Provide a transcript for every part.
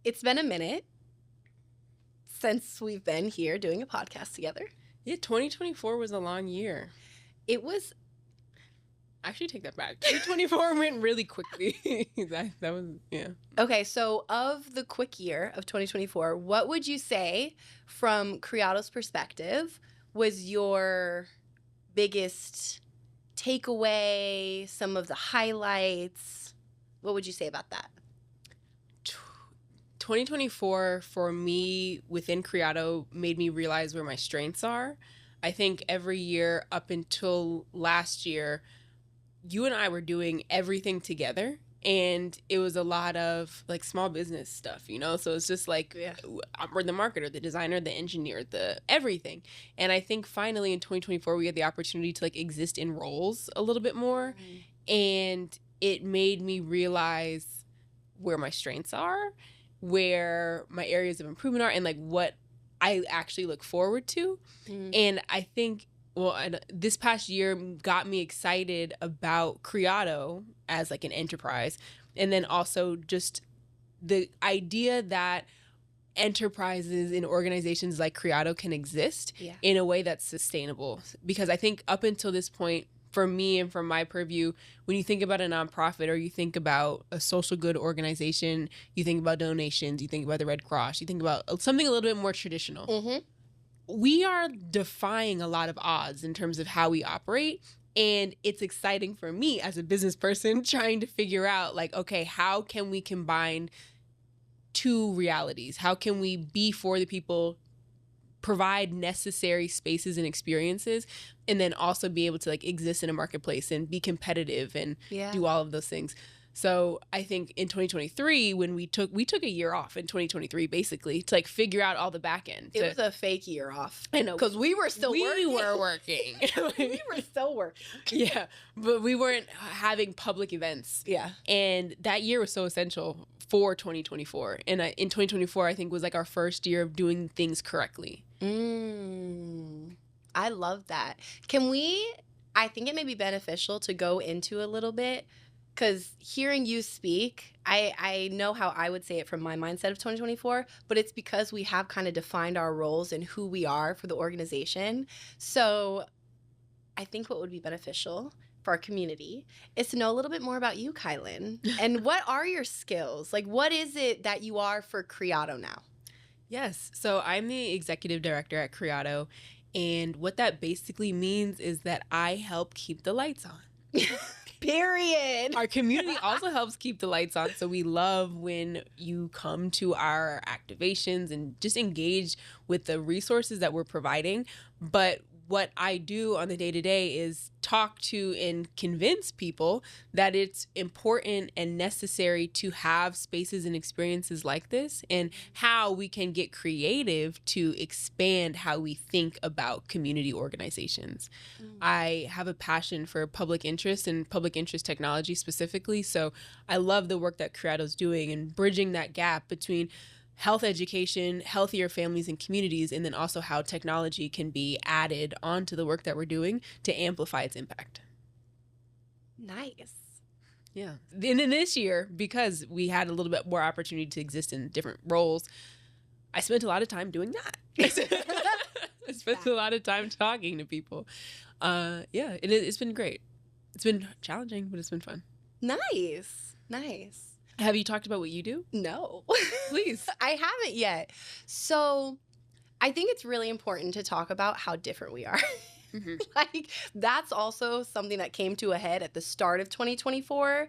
it's been a minute since we've been here doing a podcast together. Yeah, 2024 was a long year. It was. Actually, take that back. 2024 went really quickly. that was, yeah. Okay, so of the quick year of 2024, what would you say from Criado's perspective was your biggest takeaway, some of the highlights? What would you say about that? 2024 for me within Criado made me realize where my strengths are. I think every year up until last year, you and I were doing everything together, and it was a lot of like small business stuff, you know? So it's just like, we're the marketer, the designer, the engineer, the everything. And I think finally in 2024, we had the opportunity to like exist in roles a little bit more. And it made me realize where my strengths are, where my areas of improvement are, and like what I actually look forward to. And I think this past year got me excited about Criado as like an enterprise. And then also just the idea that enterprises and organizations like Criado can exist in a way that's sustainable. Because I think up until this point, for me and from my purview, when you think about a nonprofit or you think about a social good organization, you think about donations, you think about the Red Cross, you think about something a little bit more traditional. We are defying a lot of odds in terms of how we operate. And it's exciting for me as a business person trying to figure out like, okay, how can we combine two realities? How can we be for the people, provide necessary spaces and experiences, and then also be able to like exist in a marketplace and be competitive and do all of those things. So I think in 2023, when we took a year off in 2023, basically to like figure out all the back end. It was a fake year off. I know. Because we were still working. We were working. We were still working. Yeah. But we weren't having public events. Yeah. And that year was so essential for 2024. And in 2024, I think was like our first year of doing things correctly. I love that. I think it may be beneficial to go into a little bit, because hearing you speak, I know how I would say it from my mindset of 2024, but it's because we have kind of defined our roles and who we are for the organization. So I think what would be beneficial for our community is to know a little bit more about you, Kylinn. And what are your skills? Like, what is it that you are for Criado now? Yes. So I'm the executive director at Criado. And what that basically means is that I help keep the lights on. Period. Our community also helps keep the lights on. So we love when you come to our activations and just engage with the resources that we're providing. But what I do on the day-to-day is talk to and convince people that it's important and necessary to have spaces and experiences like this, and how we can get creative to expand how we think about community organizations. I have a passion for public interest and public interest technology specifically, so I love the work that Criado's doing and bridging that gap between health education, healthier families and communities, and then also how technology can be added onto the work that we're doing to amplify its impact. Nice. Yeah. And then this year, because we had a little bit more opportunity to exist in different roles, I spent a lot of time doing that. I spent a lot of time talking to people. It's been great. It's been challenging, but it's been fun. Nice. Have you talked about what you do? No. Please. I haven't yet. So I think it's really important to talk about how different we are. Like, that's also something that came to a head at the start of 2024.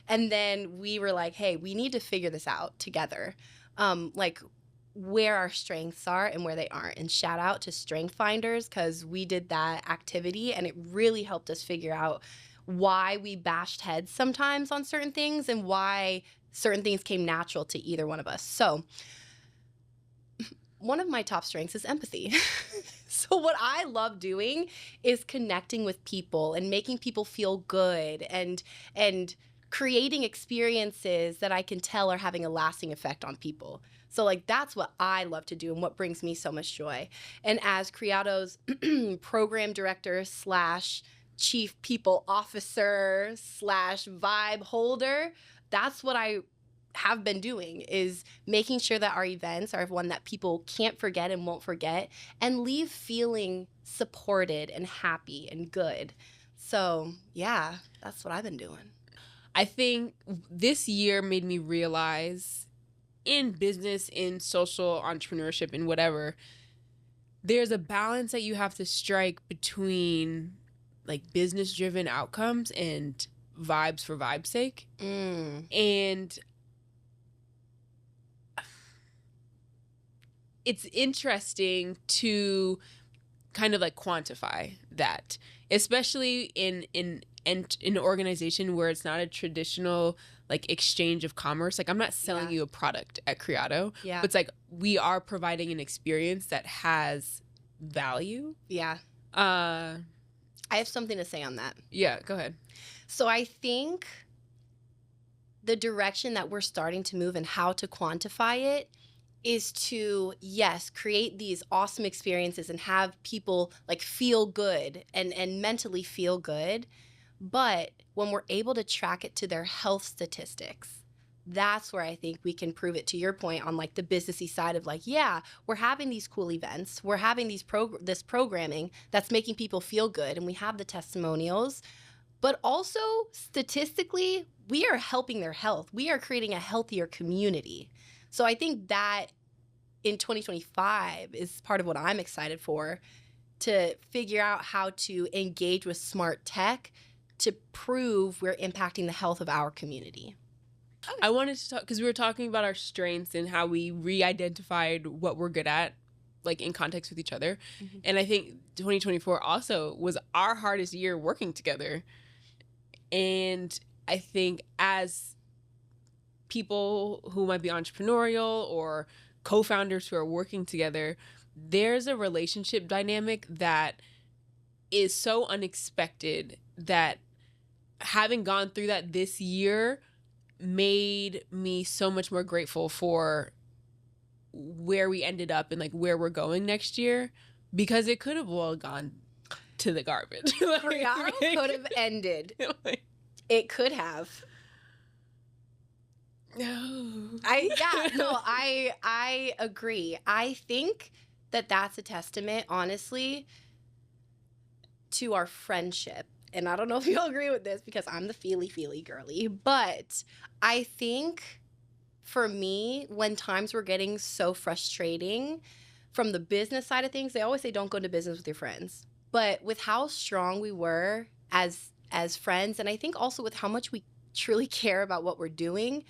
And then we were like, hey, we need to figure this out together. Like, where our strengths are and where they aren't. And shout out to Strength Finders, because we did that activity and it really helped us figure out why we bashed heads sometimes on certain things and why certain things came natural to either one of us. So one of my top strengths is empathy. So what I love doing is connecting with people and making people feel good and creating experiences that I can tell are having a lasting effect on people. So like, that's what I love to do and what brings me so much joy. And as Criado's program director / chief people officer / vibe holder, that's what I have been doing is making sure that our events are one that people can't forget and won't forget and leave feeling supported and happy and good. So, yeah, that's what I've been doing. I think this year made me realize in business, in social entrepreneurship, in whatever, there's a balance that you have to strike between like business driven outcomes and vibes for vibe's sake. And it's interesting to kind of like quantify that, especially in an organization where it's not a traditional like exchange of commerce. Like I'm not selling you a product at Criado, but it's like we are providing an experience that has value. Yeah. I have something to say on that. Yeah, go ahead. So I think the direction that we're starting to move and how to quantify it is to, yes, create these awesome experiences and have people like feel good and mentally feel good. But when we're able to track it to their health statistics, that's where I think we can prove it, to your point, on like the businessy side of like, yeah, we're having these cool events. We're having this programming that's making people feel good. And we have the testimonials. But also, statistically, we are helping their health. We are creating a healthier community. So I think that in 2025 is part of what I'm excited for, to figure out how to engage with smart tech to prove we're impacting the health of our community. I wanted to talk, because we were talking about our strengths and how we re-identified what we're good at, like in context with each other. Mm-hmm. And I think 2024 also was our hardest year working together. And I think as people who might be entrepreneurial or co-founders who are working together, there's a relationship dynamic that is so unexpected that having gone through that this year made me so much more grateful for where we ended up and like where we're going next year, because it could have well gone to the garbage. Criado could have ended. It could have. I agree. I think that that's a testament, honestly, to our friendship. And I don't know if you'll agree with this because I'm the feely girly, but I think for me, when times were getting so frustrating from the business side of things, they always say don't go into business with your friends. But with how strong we were as friends, and I think also with how much we truly care about what we're doing,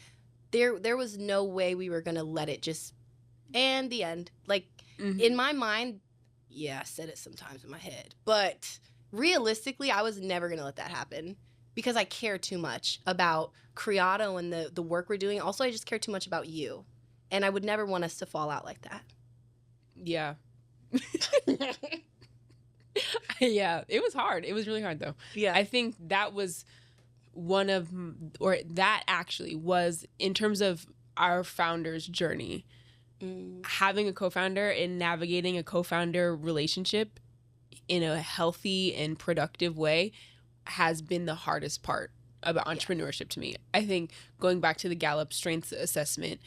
there was no way we were going to let it just, and the end. Like, in my mind, yeah, I said it sometimes in my head, but realistically, I was never going to let that happen because I care too much about Criado and the work we're doing. Also, I just care too much about you, and I would never want us to fall out like that. Yeah. Yeah, it was hard. It was really hard, though. Yeah. I think that was that actually was, in terms of our founder's journey, having a co-founder and navigating a co-founder relationship in a healthy and productive way has been the hardest part about entrepreneurship to me. I think going back to the Gallup strengths assessment,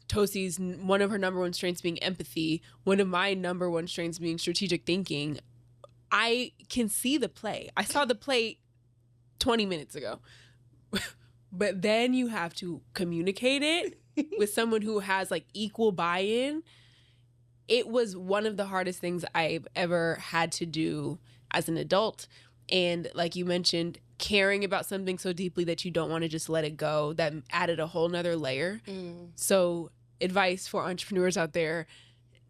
Tosi's one of her number one strengths being empathy, one of my number one strengths being strategic thinking. I can see the play. I saw the play 20 minutes ago. But then you have to communicate it with someone who has like equal buy-in. It was one of the hardest things I've ever had to do as an adult. And like you mentioned, caring about something so deeply that you don't want to just let it go, that added a whole nother layer. So advice for entrepreneurs out there,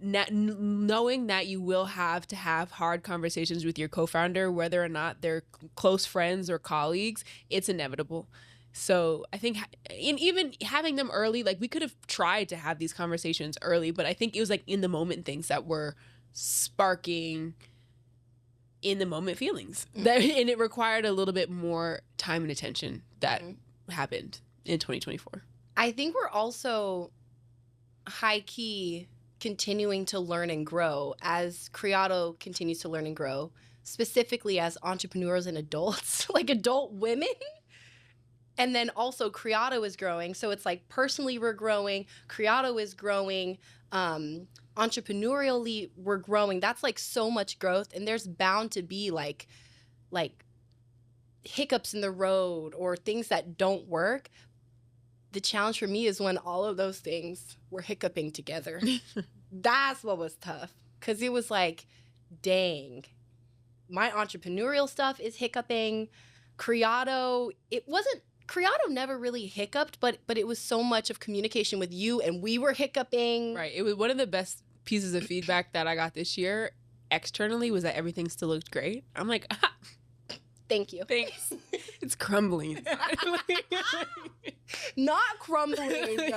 knowing that you will have to have hard conversations with your co-founder, whether or not they're close friends or colleagues, it's inevitable. So I think even having them early, like we could have tried to have these conversations early, but I think it was like in the moment things that were sparking in the moment feelings and it required a little bit more time and attention that happened in 2024. I think we're also high key continuing to learn and grow as Criado continues to learn and grow, specifically as entrepreneurs and adults, like adult women. And then also Criado is growing. So it's like personally we're growing, Criado is growing, entrepreneurially we're growing. That's like so much growth. And there's bound to be like hiccups in the road or things that don't work. The challenge for me is when all of those things were hiccuping together. That's what was tough. Because it was like, dang, my entrepreneurial stuff is hiccuping. Criado never really hiccuped, but it was so much of communication with you, and we were hiccuping. Right. It was one of the best pieces of feedback that I got this year externally was that everything still looked great. I'm like, Thank you. thanks. It's crumbling. Not crumbling.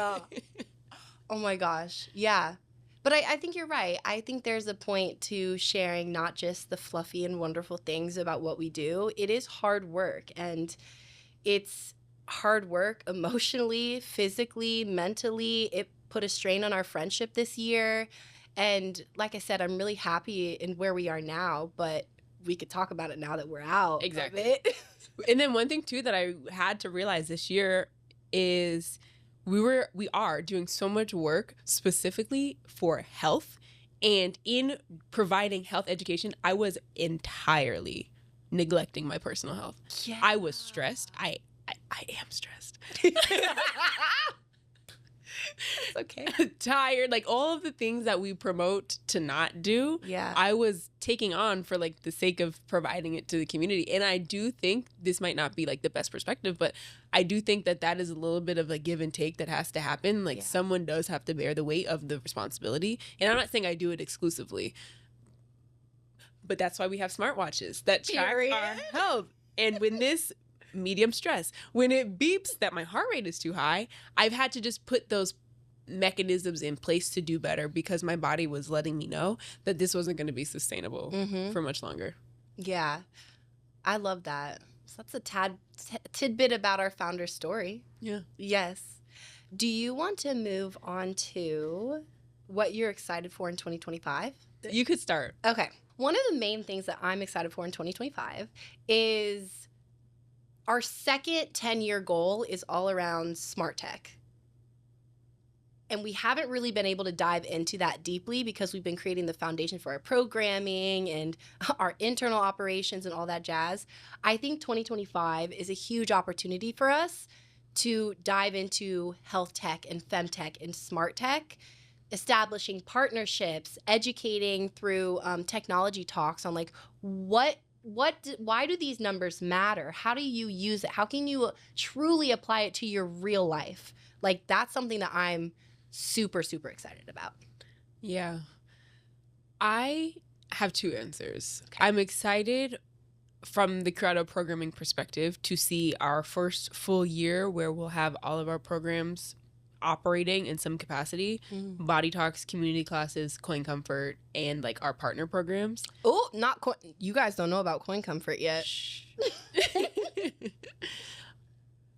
Oh my gosh. Yeah. But I think you're right. I think there's a point to sharing not just the fluffy and wonderful things about what we do. It is hard work, and it's hard work emotionally, physically, mentally. It put a strain on our friendship this year. And like I said, I'm really happy in where we are now, but we could talk about it now that we're out. Exactly. Of it. And then one thing too that I had to realize this year is we are doing so much work specifically for health, and in providing health education, I was entirely neglecting my personal health. Yeah. I was stressed. I am stressed. It's okay. Tired, like all of the things that we promote to not do. Yeah. I was taking on for like the sake of providing it to the community. And I do think this might not be like the best perspective, but I do think that that is a little bit of a give and take that has to happen. Like someone does have to bear the weight of the responsibility. And I'm not saying I do it exclusively, but that's why we have smartwatches that track our health. And when this medium stress, when it beeps that my heart rate is too high, I've had to just put those mechanisms in place to do better because my body was letting me know that this wasn't going to be sustainable for much longer. Yeah. I love that. So that's a tidbit about our founder story. Yeah. Yes. Do you want to move on to what you're excited for in 2025? You could start. Okay. One of the main things that I'm excited for in 2025 is our second 10-year goal is all around smart tech. And we haven't really been able to dive into that deeply because we've been creating the foundation for our programming and our internal operations and all that jazz. I think 2025 is a huge opportunity for us to dive into health tech and femtech and smart tech, establishing partnerships, educating through technology talks on like why do these numbers matter? How do you use it? How can you truly apply it to your real life? Like that's something that I'm super, super excited about. Yeah. I have two answers. Okay. I'm excited from the Criado programming perspective to see our first full year where we'll have all of our programs operating in some capacity. Body Talks, community classes, Coin Comfort, and like our partner programs. Oh, not you guys don't know about Coin Comfort yet.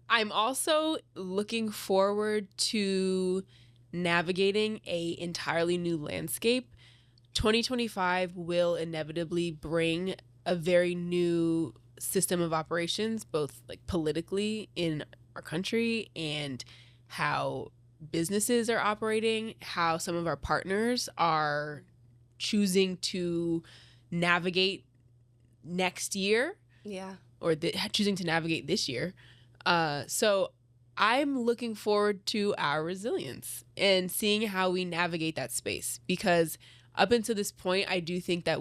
I'm also looking forward to navigating a entirely new landscape. 2025 will inevitably bring a very new system of operations, both like politically in our country and how businesses are operating, how some of our partners are choosing to navigate next year. Yeah. Or choosing to navigate this year. So I'm looking forward to our resilience and seeing how we navigate that space, because up until this point, I do think that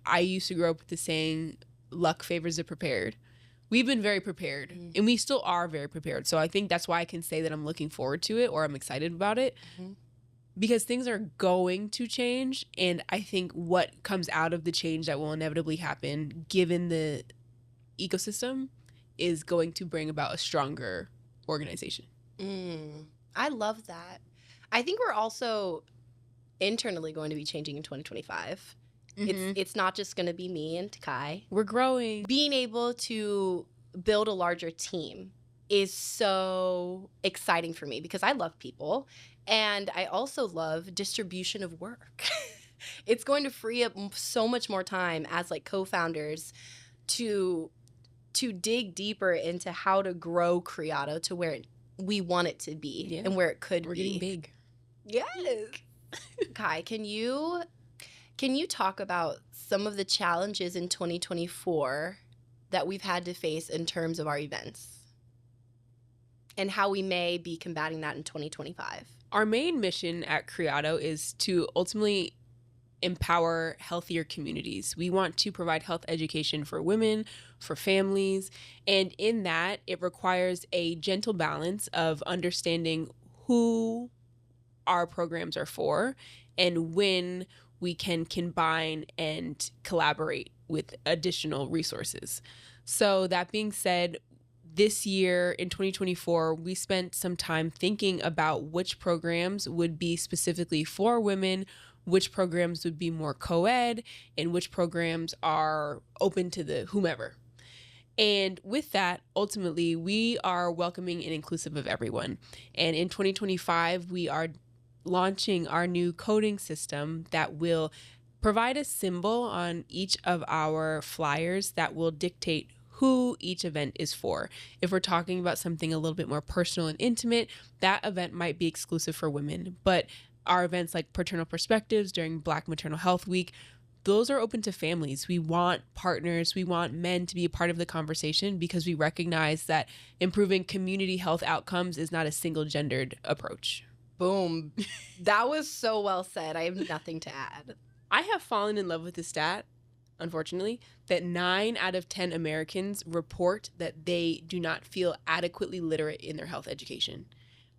I used to grow up with the saying, luck favors the prepared. We've been very prepared and we still are very prepared. So I think that's why I can say that I'm looking forward to it or I'm excited about it because things are going to change. And I think what comes out of the change that will inevitably happen, given the ecosystem, is going to bring about a stronger organization. I love that. I think we're also internally going to be changing in 2025. It's not just going to be me and Kai. We're growing. Being able to build a larger team is so exciting for me because I love people and I also love distribution of work. It's going to free up so much more time as like co-founders to to dig deeper into how to grow Criado to where we want it to be and where it could be. We're getting big. Yes. Kai, can you talk about some of the challenges in 2024 that we've had to face in terms of our events and how we may be combating that in 2025? Our main mission at Criado is to ultimately empower healthier communities. We want to provide health education for women, for families, and in that, it requires a gentle balance of understanding who our programs are for and when we can combine and collaborate with additional resources. So that being said, this year in 2024, we spent some time thinking about which programs would be specifically for women, which programs would be more co-ed, and which programs are open to the whomever. And with that, ultimately, we are welcoming and inclusive of everyone. And in 2025, we are launching our new coding system that will provide a symbol on each of our flyers that will dictate who each event is for. If we're talking about something a little bit more personal and intimate, that event might be exclusive for women. But our events like Paternal Perspectives during Black Maternal Health Week, those are open to families. We want partners, we want men to be a part of the conversation because we recognize that improving community health outcomes is not a single gendered approach. Boom. That was so well said. I have nothing to add. I have fallen in love with the stat, unfortunately, that 9 out of 10 Americans report that they do not feel adequately literate in their health education,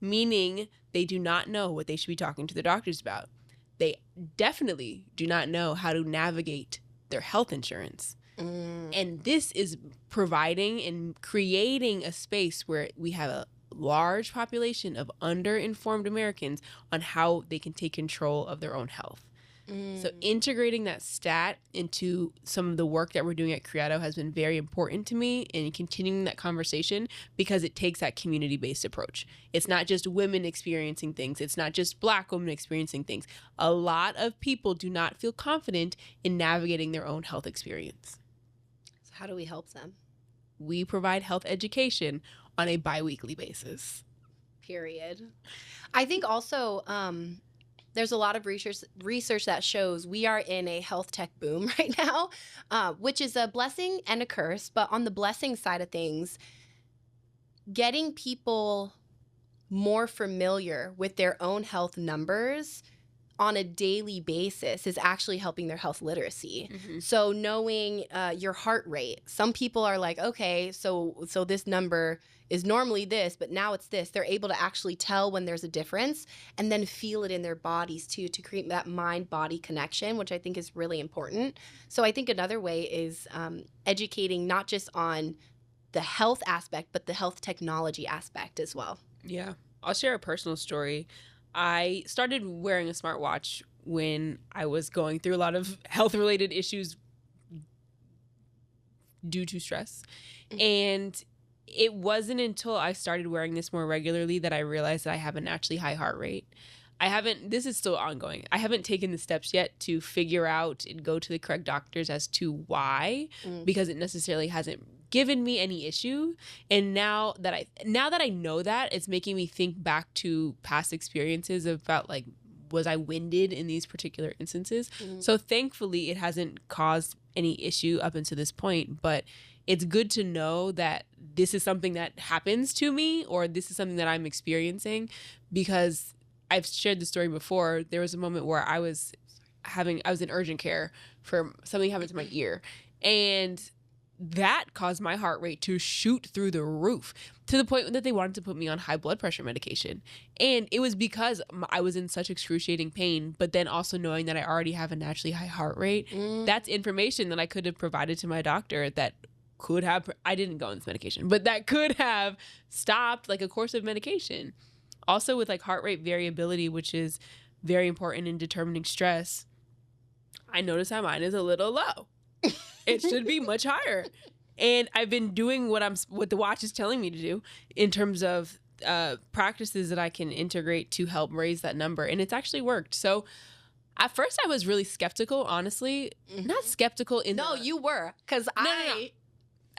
meaning they do not know what they should be talking to their doctors about. They definitely do not know how to navigate their health insurance. And this is providing and creating a space where we have a large population of underinformed Americans on how they can take control of their own health. So integrating that stat into some of the work that we're doing at Criado has been very important to me, and continuing that conversation because it takes that community-based approach. It's not just women experiencing things. It's not just Black women experiencing things. A lot of people do not feel confident in navigating their own health experience. So how do we help them? We provide health education on a bi-weekly basis. Period. I think also there's a lot of research that shows we are in a health tech boom right now, which is a blessing and a curse. But on the blessing side of things, getting people more familiar with their own health numbers on a daily basis is actually helping their health literacy. So knowing your heart rate, some people are like, okay, so this number is normally this, but now it's this. They're able to actually tell when there's a difference and then feel it in their bodies too, to create that mind-body connection, which I think is really important. So I think another way is educating not just on the health aspect, but the health technology aspect as well. Yeah. I'll share a personal story. I started wearing a smartwatch when I was going through a lot of health-related issues due to stress. And it wasn't until I started wearing this more regularly that I realized that I have a naturally high heart rate. This is still ongoing. I haven't taken the steps yet to figure out and go to the correct doctors as to why, because it necessarily hasn't given me any issue. And now that I know that, it's making me think back to past experiences about like, was I winded in these particular instances? So thankfully it hasn't caused any issue up until this point, but it's good to know that this is something that happens to me, or this is something that I'm experiencing, because I've shared the story before. There was a moment where I was in urgent care for something happened to my ear, and that caused my heart rate to shoot through the roof to the point that they wanted to put me on high blood pressure medication. And it was because I was in such excruciating pain, but then also knowing that I already have a naturally high heart rate. That's information that I could have provided to my doctor that could have, I didn't go on this medication, but that could have stopped like a course of medication. Also with like heart rate variability, which is very important in determining stress, I noticed that mine is a little low. It should be much higher. And I've been doing what the watch is telling me to do in terms of practices that I can integrate to help raise that number. And it's actually worked. So at first I was really skeptical, honestly. Not skeptical in you were. Because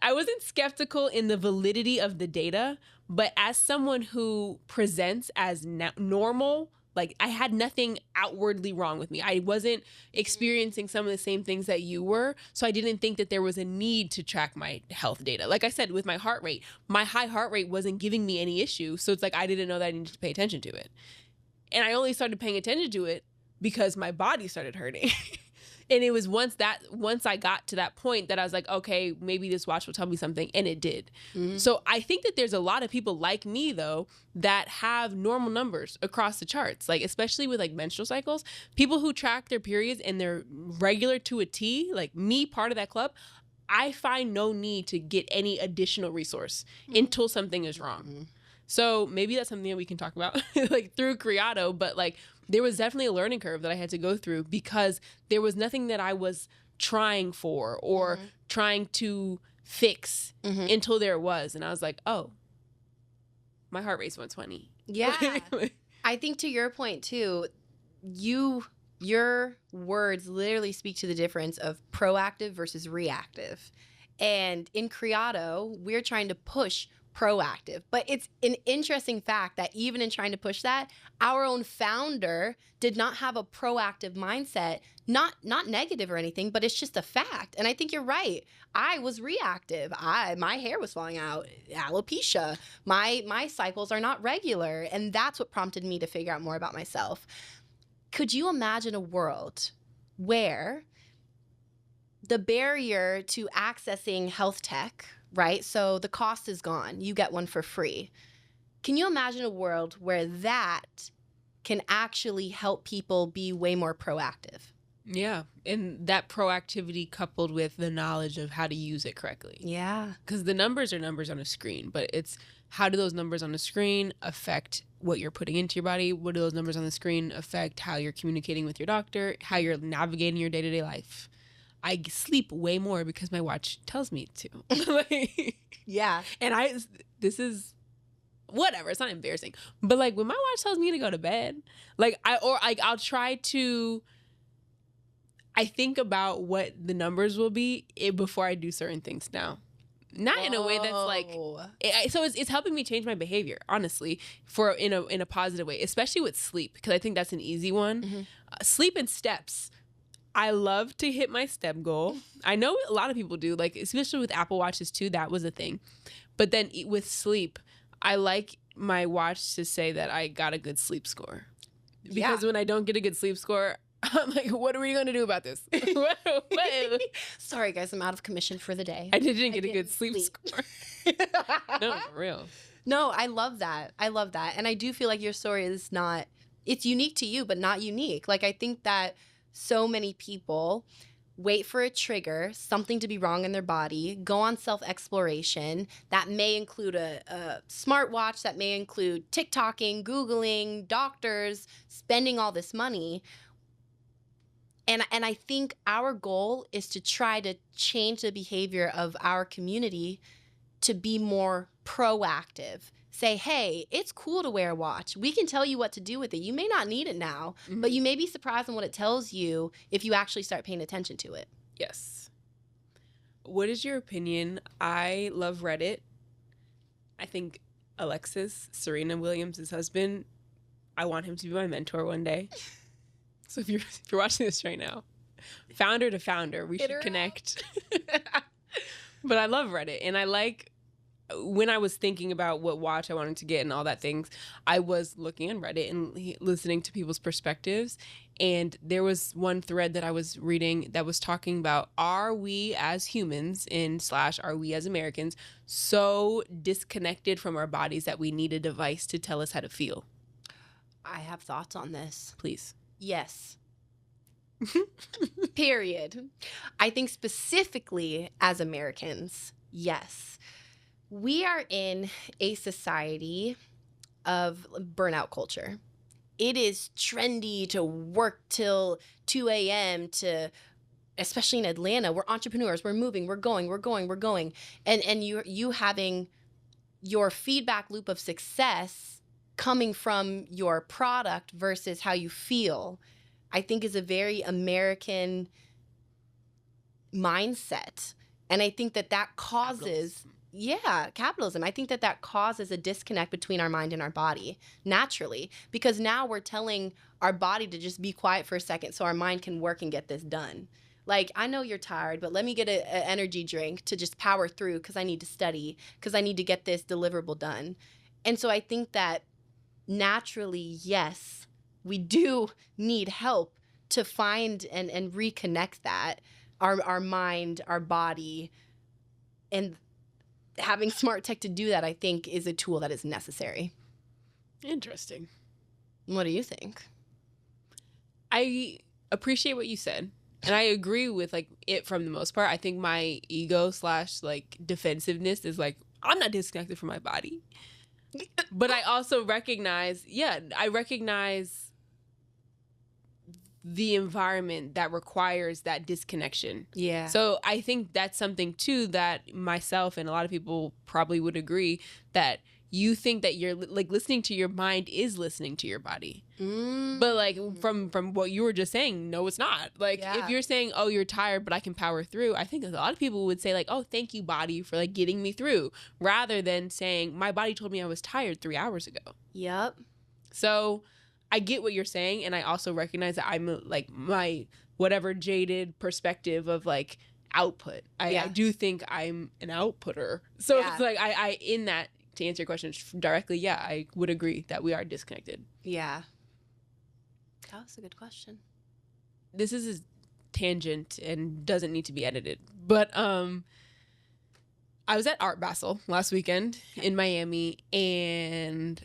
I wasn't skeptical in the validity of the data, but as someone who presents as normal, like I had nothing outwardly wrong with me. I wasn't experiencing some of the same things that you were. So I didn't think that there was a need to track my health data. Like I said, with my heart rate, my high heart rate wasn't giving me any issue. So it's like I didn't know that I needed to pay attention to it. And I only started paying attention to it because my body started hurting. And it was once I got to that point that I was like, okay, maybe this watch will tell me something. And it did. Mm-hmm. So I think that there's a lot of people like me, though, that have normal numbers across the charts, like especially with like menstrual cycles. People who track their periods and they're regular to a T, like me, part of that club. I find no need to get any additional resource until something is wrong. Mm-hmm. So maybe that's something that we can talk about like through Criado, but like there was definitely a learning curve that I had to go through because there was nothing that I was trying for or trying to fix until there was. And I was like, oh, my heart rate's 120. Yeah. I think to your point too, your words literally speak to the difference of proactive versus reactive. And in Criado, we're trying to push proactive. But it's an interesting fact that even in trying to push that, our own founder did not have a proactive mindset, not negative or anything, but it's just a fact. And I think you're right. I was reactive. My hair was falling out, alopecia. My cycles are not regular. And that's what prompted me to figure out more about myself. Could you imagine a world where the barrier to accessing health tech, right? So the cost is gone. You get one for free. Can you imagine a world where that can actually help people be way more proactive? Yeah. And that proactivity coupled with the knowledge of how to use it correctly. Yeah. Because the numbers are numbers on a screen, but it's how do those numbers on the screen affect what you're putting into your body? What do those numbers on the screen affect how you're communicating with your doctor, how you're navigating your day-to-day life? I sleep way more because my watch tells me to. Yeah. And this is whatever. It's not embarrassing. But like when my watch tells me to go to bed, I'll try to, I think about what the numbers will be before I do certain things now. Not in a way that's like, so it's helping me change my behavior, honestly, in a positive way, especially with sleep, because I think that's an easy one. Mm-hmm. Sleep and steps. I love to hit my step goal. I know a lot of people do, like especially with Apple Watches too, that was a thing. But then with sleep, I like my watch to say that I got a good sleep score. Because when I don't get a good sleep score, I'm like, what are we going to do about this? Sorry, guys, I'm out of commission for the day. I didn't get a good sleep score. No, for real. No, I love that. And I do feel like your story is it's unique to you, but not unique. Like, I think that so many people wait for a trigger, something to be wrong in their body, go on self-exploration. That may include a smartwatch, that may include TikToking, Googling, doctors, spending all this money. And I think our goal is to try to change the behavior of our community to be more proactive. Say, hey, it's cool to wear a watch. We can tell you what to do with it. You may not need it now, but you may be surprised on what it tells you if you actually start paying attention to it. Yes. What is your opinion? I love Reddit. I think Alexis, Serena Williams' husband, I want him to be my mentor one day. So if you're watching this right now, founder to founder, we should connect. But I love Reddit, and I like, when I was thinking about what watch I wanted to get and all that things, I was looking on Reddit and listening to people's perspectives. And there was one thread that I was reading that was talking about, are we as humans are we as Americans so disconnected from our bodies that we need a device to tell us how to feel? I have thoughts on this. Please. Yes. Period. I think specifically as Americans, yes. We are in a society of burnout culture. It is trendy to work till 2 a.m. especially in Atlanta, we're entrepreneurs, we're moving, we're going. And you having your feedback loop of success coming from your product versus how you feel, I think is a very American mindset. And I think that causes, capitalism. I think that causes a disconnect between our mind and our body naturally, because now we're telling our body to just be quiet for a second so our mind can work and get this done. Like, I know you're tired, but let me get an energy drink to just power through because I need to study, because I need to get this deliverable done. And so I think that naturally, yes, we do need help to find and reconnect that, our mind, our body, and having smart tech to do that, I think, is a tool that is necessary. Interesting. What do you think? I appreciate what you said. And I agree with like it from the most part. I think my ego / like defensiveness is like, I'm not disconnected from my body. But I also recognize the environment that requires that disconnection. Yeah. So I think that's something too that myself and a lot of people probably would agree, that you think that you're like listening to your mind is listening to your body. But like from what you were just saying, no, it's not. Like if you're saying, oh, you're tired, but I can power through, I think a lot of people would say like, oh, thank you, body, for like getting me through, rather than saying my body told me I was tired 3 hours ago. Yep. So I get what you're saying, and I also recognize that I'm like my whatever jaded perspective of like output. I do think I'm an outputter. So it's like I in that, to answer your question directly, I would agree that we are disconnected. Yeah. That was a good question. This is a tangent and doesn't need to be edited. But I was at Art Basel last weekend in Miami, and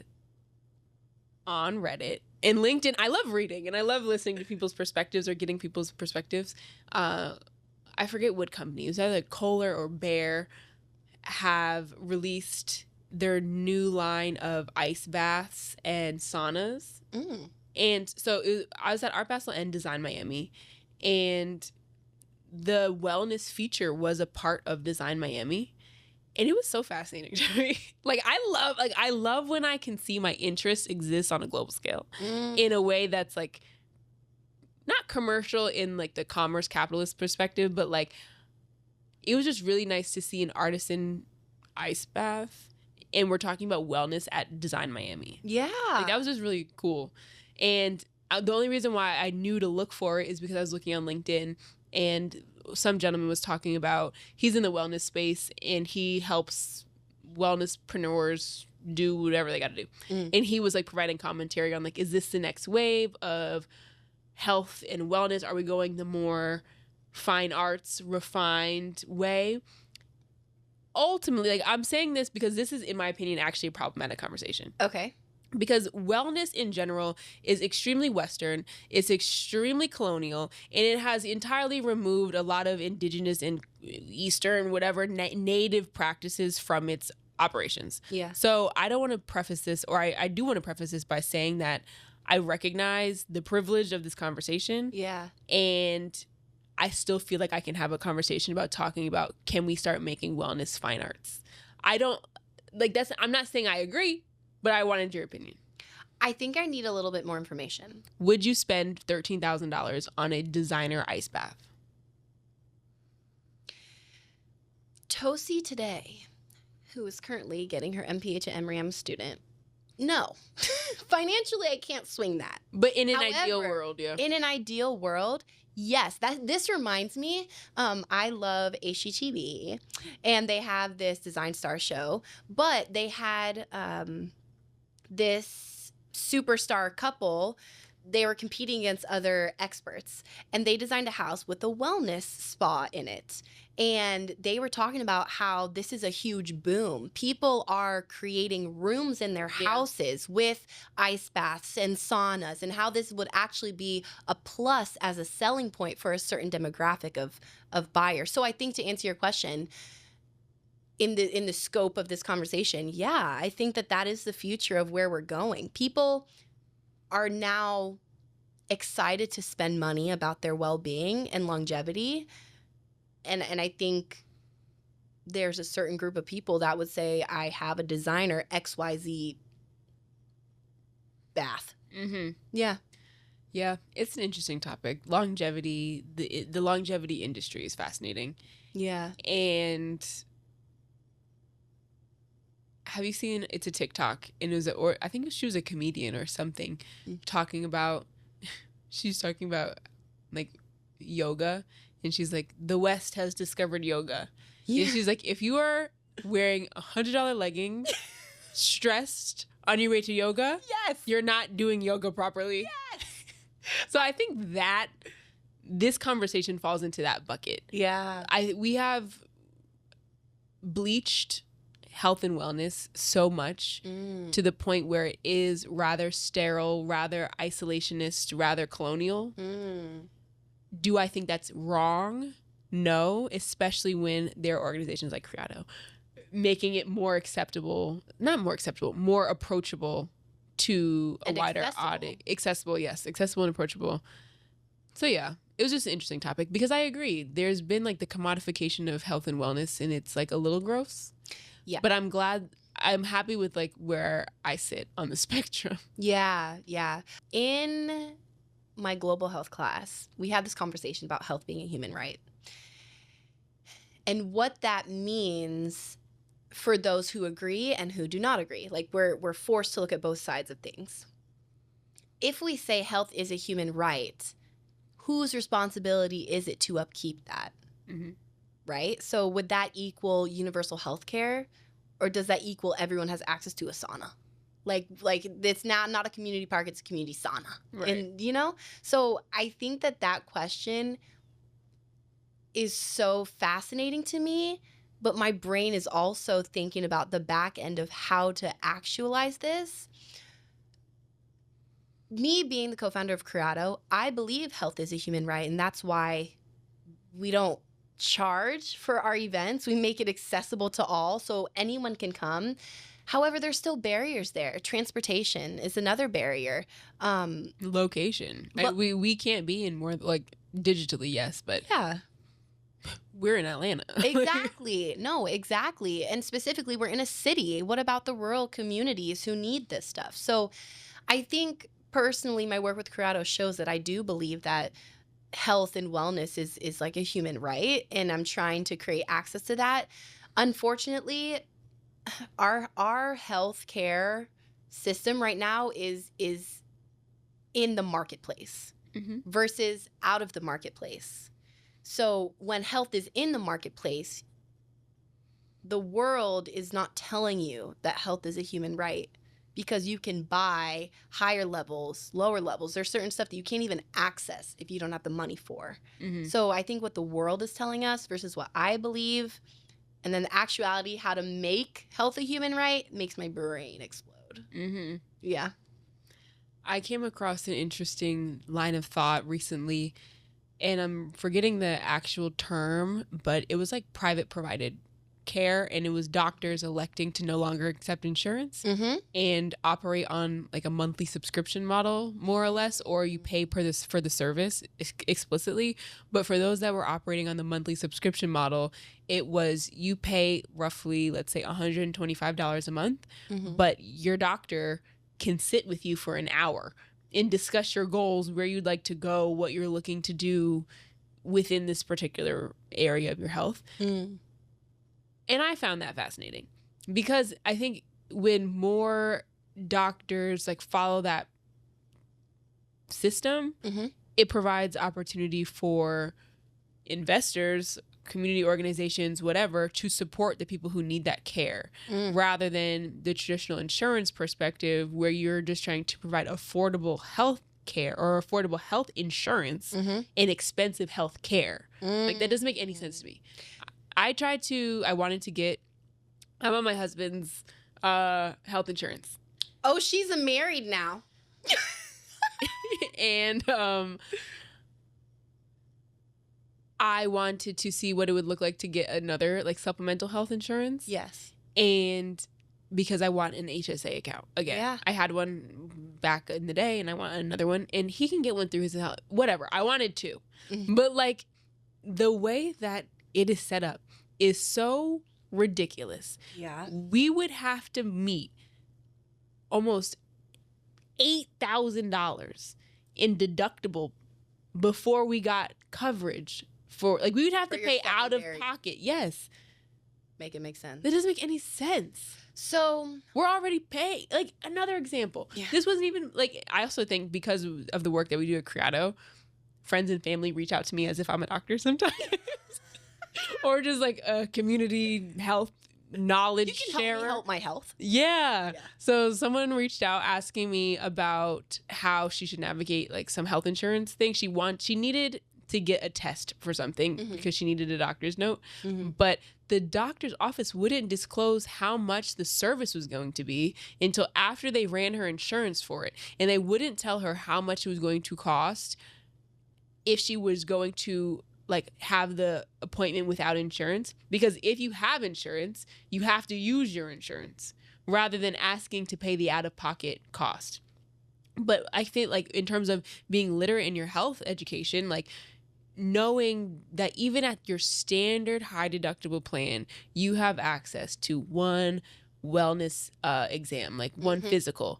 on Reddit and LinkedIn, I love reading and I love listening to people's perspectives or getting people's perspectives. I forget what company. It was either Kohler or Bear have released their new line of ice baths and saunas. And so I was at Art Basel and Design Miami, and the wellness feature was a part of Design Miami, and it was so fascinating to me. I love when I can see my interests exist on a global scale in a way that's like not commercial in like the commerce capitalist perspective, but like it was just really nice to see an artisan ice bath. And we're talking about wellness at Design Miami. Yeah. Like, that was just really cool. And the only reason why I knew to look for it is because I was looking on LinkedIn, and some gentleman was talking about, he's in the wellness space and he helps wellnesspreneurs do whatever they got to do. And he was like providing commentary on like, is this the next wave of health and wellness? Are we going the more fine arts, refined way? Ultimately, like, I'm saying this because this is, in my opinion, actually a problematic conversation. Okay. Because wellness in general is extremely Western, it's extremely colonial, and it has entirely removed a lot of indigenous and Eastern, whatever, native practices from its operations. Yeah. So I don't want to preface this, or I do want to preface this by saying that I recognize the privilege of this conversation. Yeah. And I still feel like I can have a conversation about talking about, can we start making wellness fine arts? I don't, like, that's, I'm not saying I agree, but I wanted your opinion. I think I need a little bit more information. Would you spend $13,000 on a designer ice bath? Tosi today, who is currently getting her MPH at MRAM student, no. Financially, I can't swing that. But in an ideal world, yeah. In an ideal world, yes. This reminds me, I love HGTV, and they have this Design Star show, but they had this superstar couple. They were competing against other experts, and they designed a house with a wellness spa in it. And they were talking about how this is a huge boom. People are creating rooms in their houses with ice baths and saunas, and how this would actually be a plus as a selling point for a certain demographic of buyers. So I think, to answer your question, in the scope of this conversation, yeah, I think that is the future of where we're going. People are now excited to spend money about their well-being and longevity. And I think there's a certain group of people that would say, I have a designer XYZ bath. Mm-hmm. Yeah. Yeah, it's an interesting topic. Longevity, the longevity industry is fascinating. Yeah. And have you seen, it's a TikTok, and it was or I think she was a comedian or something, talking about she's talking about like yoga, and she's like, the West has discovered yoga. Yeah. And she's like, if you are wearing $100 leggings, stressed on your way to yoga, yes, you're not doing yoga properly. Yes. So I think that this conversation falls into that bucket. Yeah. We have bleached health and wellness so much to the point where it is rather sterile, rather isolationist, rather colonial. Do I think that's wrong? No, especially when there are organizations like Criado making it more acceptable, not more acceptable, more approachable to a wider audience. Accessible, yes. Accessible and approachable. So yeah, it was just an interesting topic because I agree. There's been like the commodification of health and wellness, and it's like a little gross. Yeah. But I'm happy with like where I sit on the spectrum. Yeah, yeah. In my global health class, we had this conversation about health being a human right. And what that means for those who agree and who do not agree. Like we're forced to look at both sides of things. If we say health is a human right, whose responsibility is it to upkeep that? Right? So would that equal universal health care, or does that equal everyone has access to a sauna? Like it's not a community park, it's a community sauna. Right. And so I think that question is so fascinating to me, but my brain is also thinking about the back end of how to actualize this. Me being the co-founder of Criado, I believe health is a human right, and that's why we don't charge for our events. We make it accessible to all so anyone can come. However, there's still barriers there. Transportation is another barrier. Location. We can't be in more, like, digitally, yes, but yeah, we're in Atlanta. Exactly. No, exactly. And specifically, we're in a city. What about the rural communities who need this stuff? So I think personally, my work with Criado shows that I do believe that health and wellness is like a human right, and I'm trying to create access to that. Unfortunately, our healthcare system right now is in the marketplace versus out of the marketplace. So when health is in the marketplace, the world is not telling you that health is a human right, because you can buy higher levels, lower levels. There's certain stuff that you can't even access if you don't have the money for. So I think what the world is telling us versus what I believe, and then the actuality, how to make health a human right, makes my brain explode. Yeah. I came across an interesting line of thought recently, and I'm forgetting the actual term, but it was like private provided care, and it was doctors electing to no longer accept insurance and operate on like a monthly subscription model, more or less, or you pay for the service explicitly. But for those that were operating on the monthly subscription model, it was you pay roughly, let's say, $125 a month, but your doctor can sit with you for an hour and discuss your goals, where you'd like to go, what you're looking to do within this particular area of your health. And I found that fascinating, because I think when more doctors like follow that system, it provides opportunity for investors, community organizations, whatever, to support the people who need that care, rather than the traditional insurance perspective, where you're just trying to provide affordable health care or affordable health insurance and expensive health care. Like, that doesn't make any sense to me. I'm on my husband's health insurance. Oh, she's married now. And I wanted to see what it would look like to get another like supplemental health insurance. Yes. And because I want an HSA account again. Yeah. I had one back in the day, and I want another one, and he can get one through his health. Whatever. I wanted to. But like, the way that it is set up is so ridiculous. Yeah. We would have to meet almost $8,000 in deductible before we got coverage for, like, we would have For to your pay out of secondary. pocket. Yes. Make it make sense. That doesn't make any sense. So We're already paying. Like, another example. Yeah. This wasn't even, like, I also think because of the work that we do at Criado, friends and family reach out to me as if I'm a doctor sometimes. Or just like a community health knowledge you can sharer. help my health. Yeah. Yeah. So someone reached out asking me about how she should navigate like some health insurance thing. She needed to get a test for something because she needed a doctor's note. But the doctor's office wouldn't disclose how much the service was going to be until after they ran her insurance for it. And they wouldn't tell her how much it was going to cost if she was going to like have the appointment without insurance. Because if you have insurance, you have to use your insurance rather than asking to pay the out-of-pocket cost. But I think like in terms of being literate in your health education, like knowing that even at your standard high deductible plan, you have access to one wellness exam, like one physical,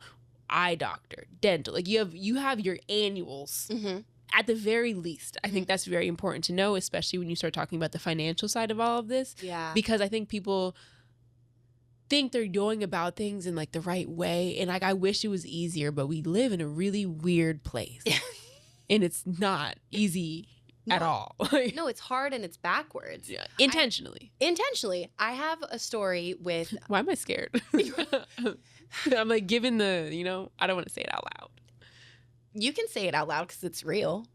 eye doctor, dental, like you have your annuals at the very least. I think that's very important to know, especially when you start talking about the financial side of all of this. Yeah. Because I think people think they're going about things in like the right way. And like, I wish it was easier, but we live in a really weird place. And it's not easy at all. No, it's hard and it's backwards. Yeah. Intentionally. I have a story with Why am I scared? I'm like, given the, I don't want to say it out loud. you can say it out loud because it's real.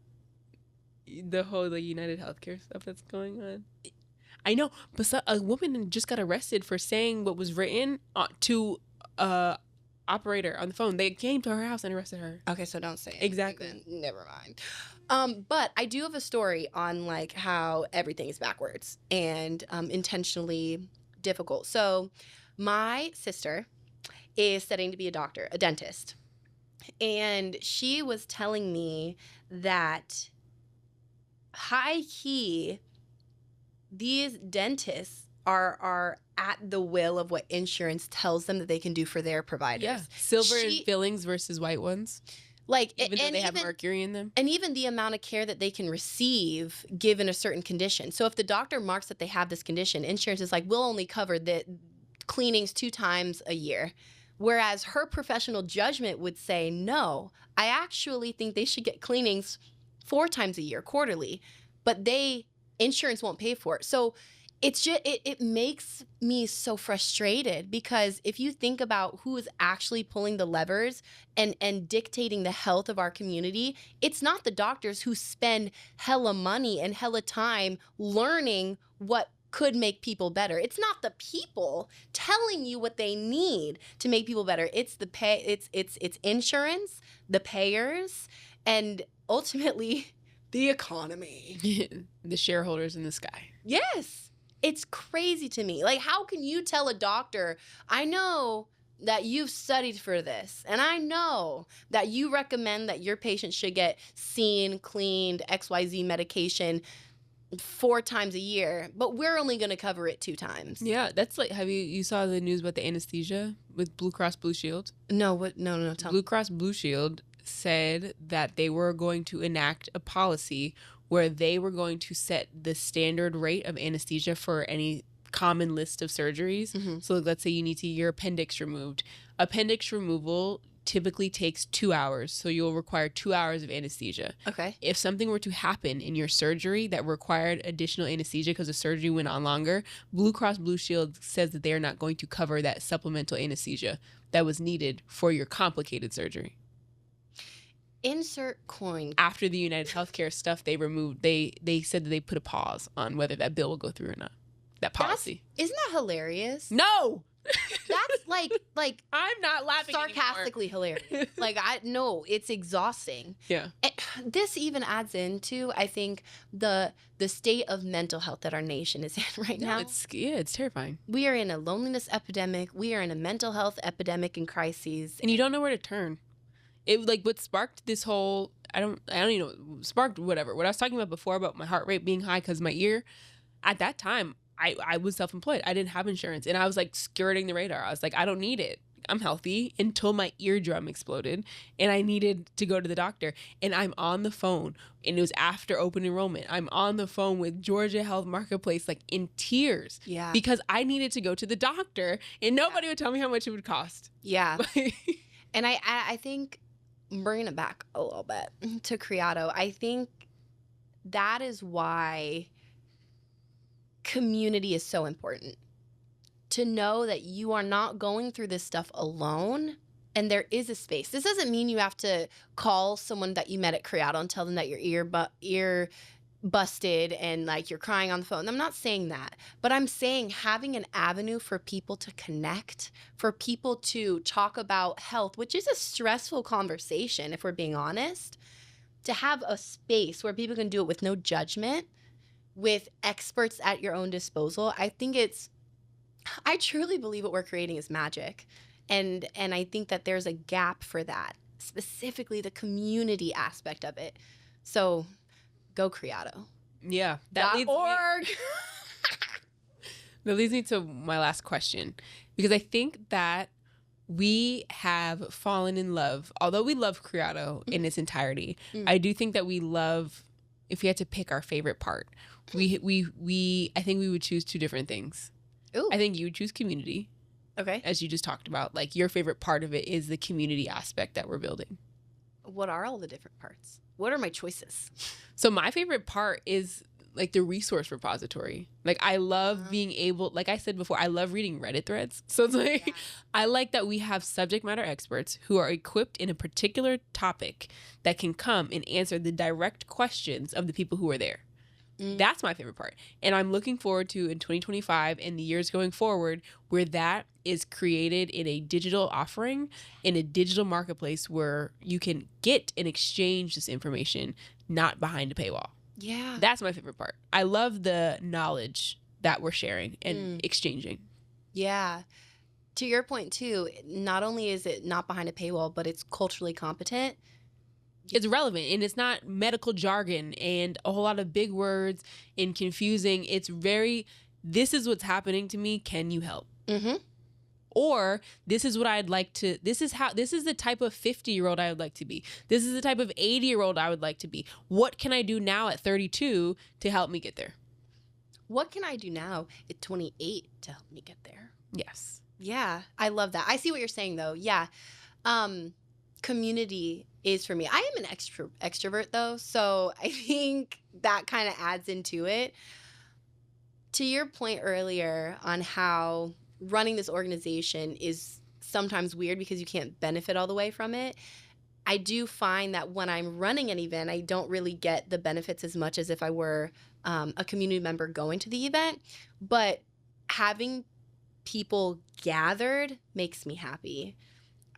The whole like United Healthcare stuff that's going on. I know, but a woman just got arrested for saying what was written to a operator on the phone. They came to her house and arrested her. Okay, so don't say it. Exactly. Never mind. But I do have a story on like how everything is backwards and intentionally difficult. So my sister is studying to be a doctor, a dentist. And she was telling me that high key, these dentists are at the will of what insurance tells them that they can do for their providers. Yeah. Silver and fillings versus white ones. Like, even though they have mercury in them. And even the amount of care that they can receive given a certain condition. So if the doctor marks that they have this condition, insurance is like, we'll only cover the cleanings 2 times a year. Whereas her professional judgment would say, no, I actually think they should get cleanings 4 times a year, quarterly, but insurance won't pay for it. So it's just, it makes me so frustrated because if you think about who is actually pulling the levers and dictating the health of our community, it's not the doctors who spend hella money and hella time learning what could make people better. It's not the people telling you what they need to make people better. It's it's insurance, the payers, and ultimately the economy. The shareholders in the sky. Yes. It's crazy to me. Like, how can you tell a doctor, I know that you've studied for this, and I know that you recommend that your patient should get seen, cleaned, XYZ medication 4 times a year, but we're only going to cover it 2 times. Yeah, that's like, have you saw the news about the anesthesia with Blue Cross Blue Shield? No, tell me. Blue Cross Blue Shield said that they were going to enact a policy where they were going to set the standard rate of anesthesia for any common list of surgeries. So let's say you need to get your appendix removed. Appendix removal typically takes 2 hours, so you'll require 2 hours of anesthesia. Okay. If something were to happen in your surgery that required additional anesthesia because the surgery went on longer, Blue Cross Blue Shield says that they are not going to cover that supplemental anesthesia that was needed for your complicated surgery. Insert coin. After the United Healthcare stuff, they removed, they said that they put a pause on whether that bill will go through or not. That policy. Isn't that hilarious? No! That's like I'm not laughing sarcastically hilarious. Like, it's exhausting. Yeah. This even adds into, I think, the state of mental health that our nation is in right now. It's terrifying. We are in a loneliness epidemic. We are in a mental health epidemic and crises. And you don't know where to turn. It like what sparked this whole, I don't even know, sparked whatever. What I was talking about before about my heart rate being high because of my ear, at that time, I was self-employed. I didn't have insurance. And I was like skirting the radar. I was like, I don't need it. I'm healthy until my eardrum exploded and I needed to go to the doctor. And I'm on the phone, and it was after open enrollment. I'm on the phone with Georgia Health Marketplace, like in tears. Yeah. Because I needed to go to the doctor and nobody would tell me how much it would cost. Yeah. And I think, bringing it back a little bit to Criado, I think that is why community is so important. To know that you are not going through this stuff alone, and there is a space. This doesn't mean you have to call someone that you met at Criado and tell them that your ear busted and like you're crying on the phone. I'm not saying that, but I'm saying having an avenue for people to connect, for people to talk about health, which is a stressful conversation if we're being honest, to have a space where people can do it with no judgment, with experts at your own disposal. I truly believe what we're creating is magic. And I think that there's a gap for that, specifically the community aspect of it. So go Criado. Yeah. .org. That leads me to my last question, because I think that we have fallen in love, although we love Criado in its entirety. I do think that we love, if we had to pick our favorite part, I think we would choose two different things. Ooh. I think you would choose community. Okay. As you just talked about, like your favorite part of it is the community aspect that we're building. What are all the different parts? What are my choices? So my favorite part is like the resource repository. Like I love being able, like I said before, I love reading Reddit threads. So it's like, I like that we have subject matter experts who are equipped in a particular topic that can come and answer the direct questions of the people who are there. That's my favorite part. And I'm looking forward to in 2025 and the years going forward where that is created in a digital offering, in a digital marketplace where you can get and exchange this information, not behind a paywall. Yeah. That's my favorite part. I love the knowledge that we're sharing and exchanging. Yeah. To your point too, not only is it not behind a paywall, but it's culturally competent. It's relevant, and it's not medical jargon and a whole lot of big words and confusing. It's very, this is what's happening to me. Can you help? Mm-hmm. Or this is what I'd like to, this is the type of 50-year-old I would like to be. This is the type of 80-year-old I would like to be. What can I do now at 32 to help me get there? What can I do now at 28 to help me get there? Yes. Yeah, I love that. I see what you're saying though. Yeah. Community is for me. I am an extrovert though, so I think that kind of adds into it. To your point earlier on how running this organization is sometimes weird because you can't benefit all the way from it, I do find that when I'm running an event, I don't really get the benefits as much as if I were a community member going to the event. But having people gathered makes me happy.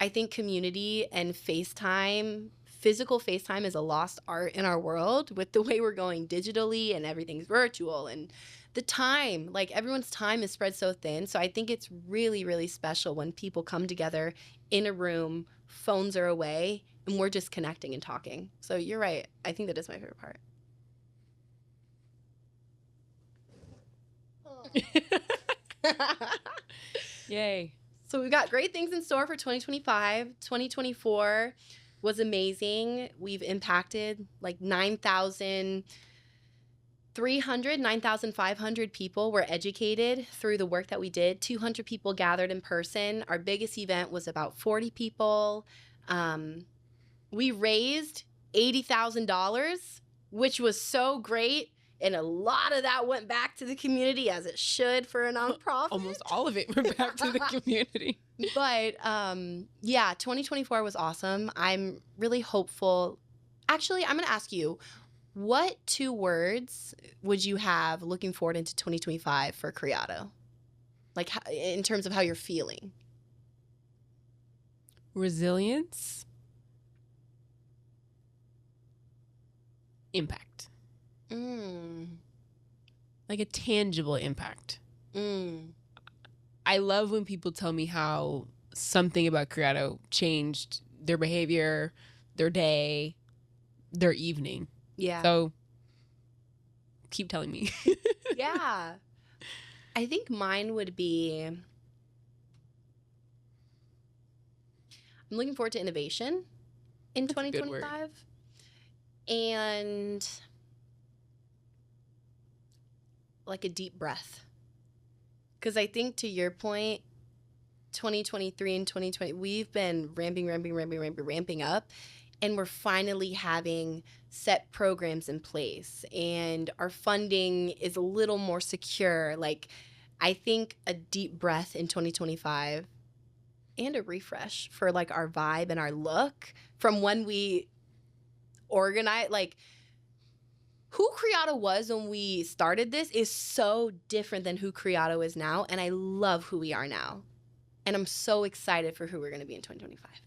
I think community and FaceTime, physical FaceTime is a lost art in our world with the way we're going digitally and everything's virtual, and the time, like everyone's time is spread so thin. So I think it's really, really special when people come together in a room, phones are away, and we're just connecting and talking. So you're right. I think that is my favorite part. Yay. So we've got great things in store for 2025. 2024 was amazing. We've impacted like 9,500 people were educated through the work that we did. 200 people gathered in person. Our biggest event was about 40 people. We raised $80,000, which was so great. And a lot of that went back to the community, as it should for a nonprofit. Almost all of it went back to the community. But yeah, 2024 was awesome. I'm really hopeful. Actually, I'm going to ask you, what 2 words would you have looking forward into 2025 for Criado? Like in terms of how you're feeling? Resilience. Impact. Like a tangible impact. I love when people tell me how something about Criado changed their behavior, their day, their evening. Yeah. So keep telling me. Yeah. I think mine would be I'm looking forward to innovation in That's a good 2025. And like a deep breath. Because I think, to your point, 2023 and 2020, we've been ramping up. And we're finally having set programs in place. And our funding is a little more secure. Like, I think a deep breath in 2025 and a refresh for like our vibe and our look from when we organize, like, who Criado was when we started this is so different than who Criado is now. And I love who we are now. And I'm so excited for who we're going to be in 2025.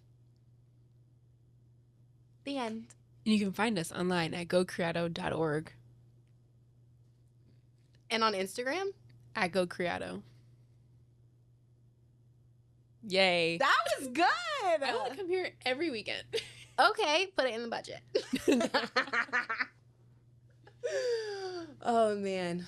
The end. And you can find us online at gocriado.org. And on Instagram? At gocriado. Yay. That was good. I want to come here every weekend. Okay, put it in the budget. Oh, man.